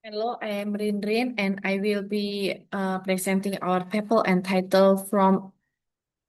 Hello, I am Rin and I will be presenting our paper entitled From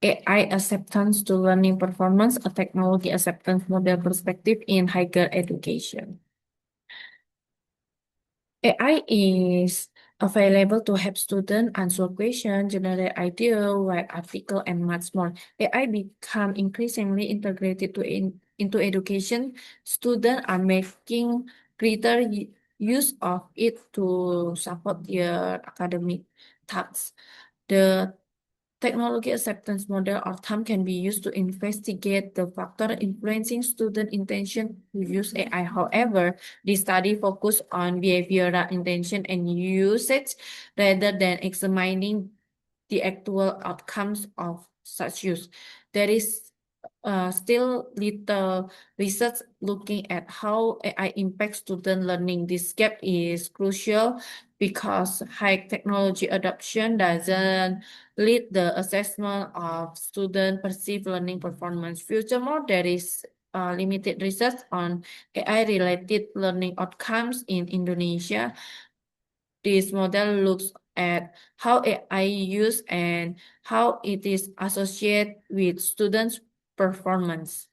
AI Acceptance to Learning Performance, a Technology Acceptance Model Perspective in Higher Education. AI is available to help students answer questions, generate ideas, write articles, and much more. AI become increasingly integrated into education. Students are making greater use of it to support their academic tasks. The technology acceptance model or TAM can be used to investigate the factor influencing student intention to use AI. However, the study focused on behavioral intention and usage rather than examining the actual outcomes of such use. There is still little research looking at how AI impacts student learning. This gap is crucial because high technology adoption doesn't lead the assessment of student perceived learning performance. Furthermore, there is limited research on AI-related learning outcomes in Indonesia. This model looks at how AI used and how it is associated with students' performance.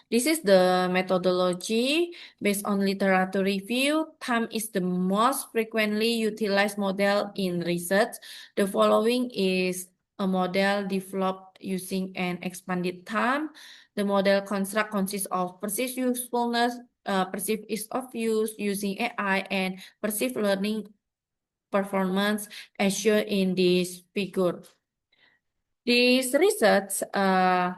This is the methodology based on literature review. TAM is the most frequently utilized model in research. The following is a model developed using an expanded TAM. The model construct consists of perceived usefulness, perceived ease of use using AI, and perceived learning performance as shown in this figure. This research, uh,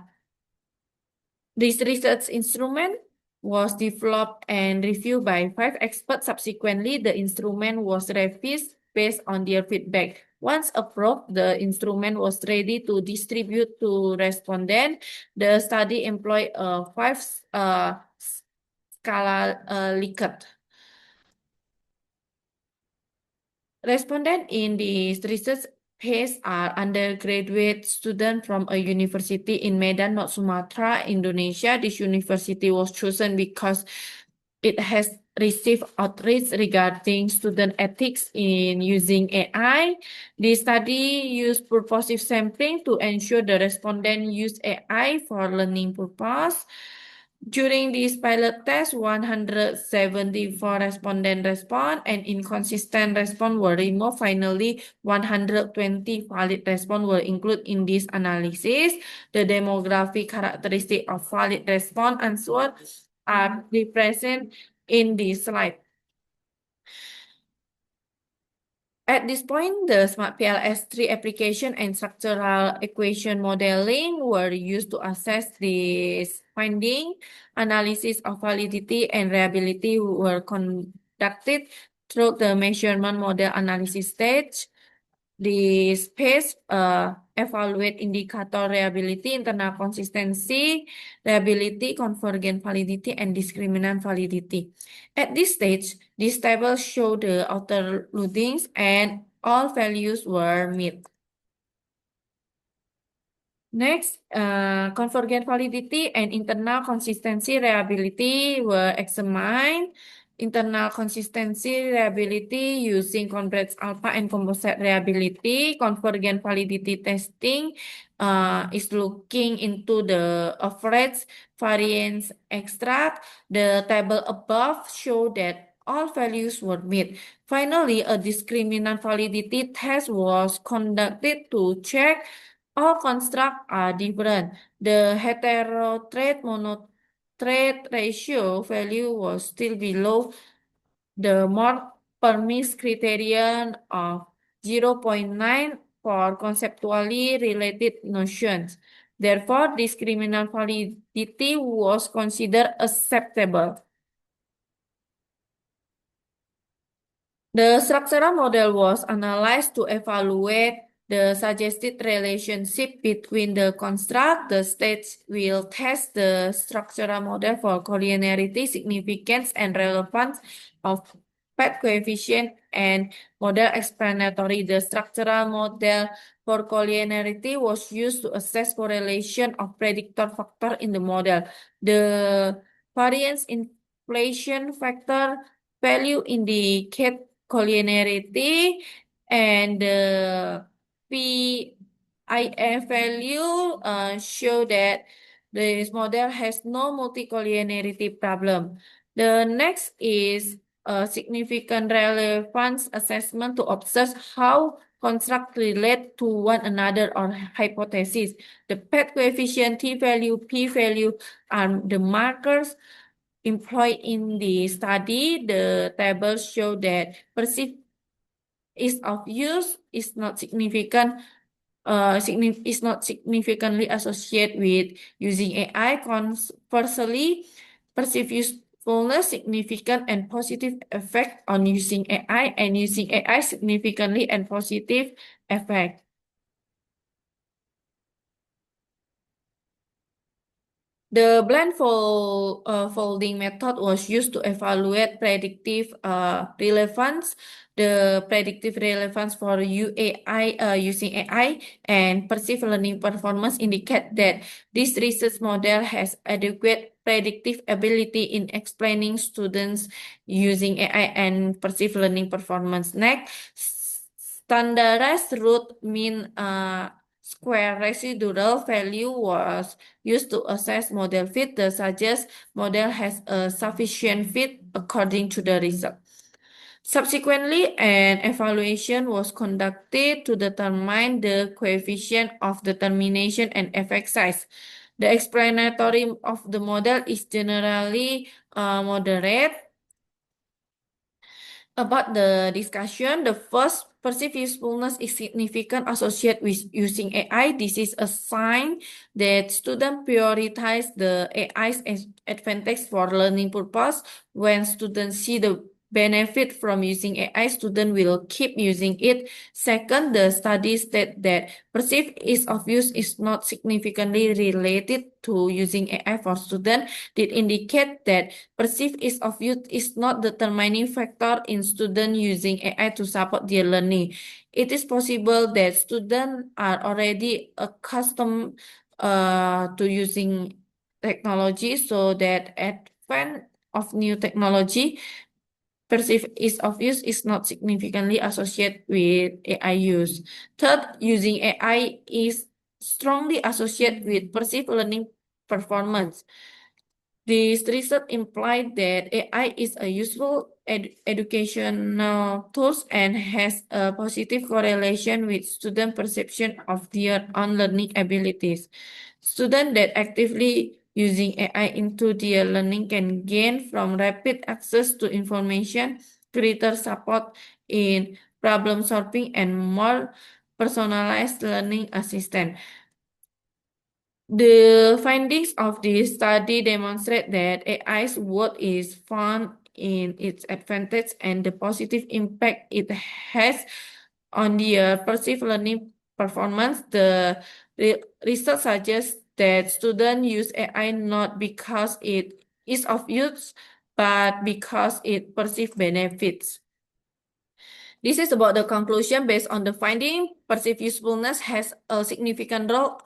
this research instrument was developed and reviewed by 5 experts. Subsequently, the instrument was revised based on their feedback. Once approved, the instrument was ready to distribute to respondents. The study employed a 5 scala Likert. Respondents in this research phase are undergraduate students from a university in Medan, North Sumatra, Indonesia. This university was chosen because it has received outreach regarding student ethics in using AI. The study used purposive sampling to ensure the respondent use AI for learning purpose. During this pilot test, 174 respondents respond and inconsistent response were removed. Finally, 120 valid response were included in this analysis. The demographic characteristic of valid response answers are represented in this slide. At this point, the SmartPLS3 application and structural equation modeling were used to assess this finding. Analysis of validity and reliability were conducted through the measurement model analysis stage. This phase evaluate indicator reliability, internal consistency, reliability, convergent validity, and discriminant validity. At this stage, this table show the outer loadings and all values were met. Next, convergent validity and internal consistency reliability were examined. Internal consistency reliability using Convergence alpha and composite reliability. Convergent validity testing is looking into the average variance extract. The table above show that all values were met. Finally, a discriminant validity test was conducted to check all constructs are different. The heterotrait monotrait ratio value was still below the more permissive criterion of 0.9 for conceptually related notions. Therefore, discriminant validity was considered acceptable. The structural model was analyzed to evaluate the suggested relationship between the construct. The stage will test the structural model for collinearity, significance, and relevance of path coefficient and model explanatory. The structural model for collinearity was used to assess correlation of predictor factor in the model. The variance inflation factor value indicate collinearity, and the PIF value show that this model has no multicollinearity problem. The next is a significant relevance assessment to observe how constructs relate to one another or hypothesis. The path coefficient, T value, P value are the markers employed in the study. The tables show that perceived ease of use is not significantly associated with using AI. Conversely, perceived usefulness significant and positive effect on using AI, and using AI significantly and positive effect. The folding method was used to evaluate predictive relevance. The predictive relevance for UAI using AI and perceived learning performance indicate that this research model has adequate predictive ability in explaining students using AI and perceived learning performance. Next, standardized root mean square residual value was used to assess model fit. The suggest model has a sufficient fit according to the result. Subsequently, an evaluation was conducted to determine the coefficient of determination and effect size. The explanatory of the model is generally moderate. About the discussion, the first, perceived usefulness is significant associated with using AI. This is a sign that students prioritize the AI's advantage for learning purpose. When students see the benefit from using AI, students will keep using it. Second, the study state that perceived ease of use is not significantly related to using AI for students. It indicate that perceived ease of use is not determining factor in students using AI to support their learning. It is possible that students are already accustomed to using technology, so that advent of new technology, perceived ease of use is not significantly associated with AI use. Third, using AI is strongly associated with perceived learning performance. This research implied that AI is a useful educational tool and has a positive correlation with student perception of their own learning abilities. Students that actively using AI into their learning can gain from rapid access to information, greater support in problem solving, and more personalized learning assistant. The findings of this study demonstrate that AI's worth is found in its advantage and the positive impact it has on their perceived learning performance. The research suggests that students use AI not because it is of use, but because it perceives benefits. This is about the conclusion. Based on the finding, perceived usefulness has a significant role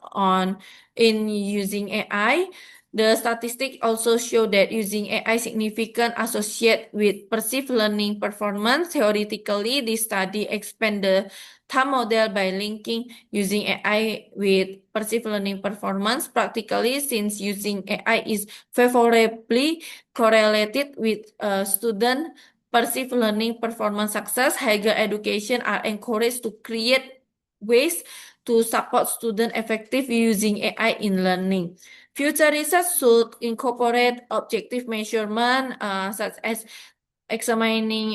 in using AI. The statistics also show that using AI significant associate with perceived learning performance. Theoretically, this study expand the TAM model by linking using AI with perceived learning performance. Practically, since using AI is favorably correlated with student perceived learning performance success, higher education are encouraged to create ways to support students effectively using AI in learning. Future research should incorporate objective measurement such as examination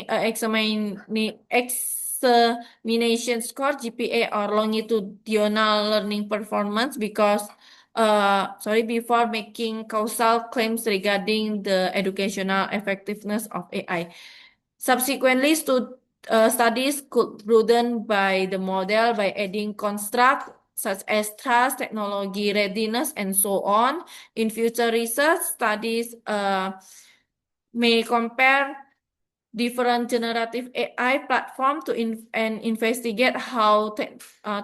score, GPA, or longitudinal learning performance before making causal claims regarding the educational effectiveness of AI. Subsequently, studies could broaden by the model by adding constructs such as trust, technology readiness, and so on. In future research, studies may compare different generative AI platform and investigate how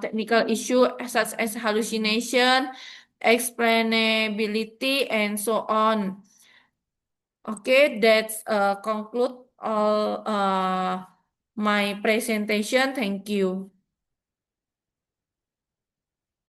technical issues such as hallucination, explainability, and so on Okay, that's conclude all my presentation. Thank you.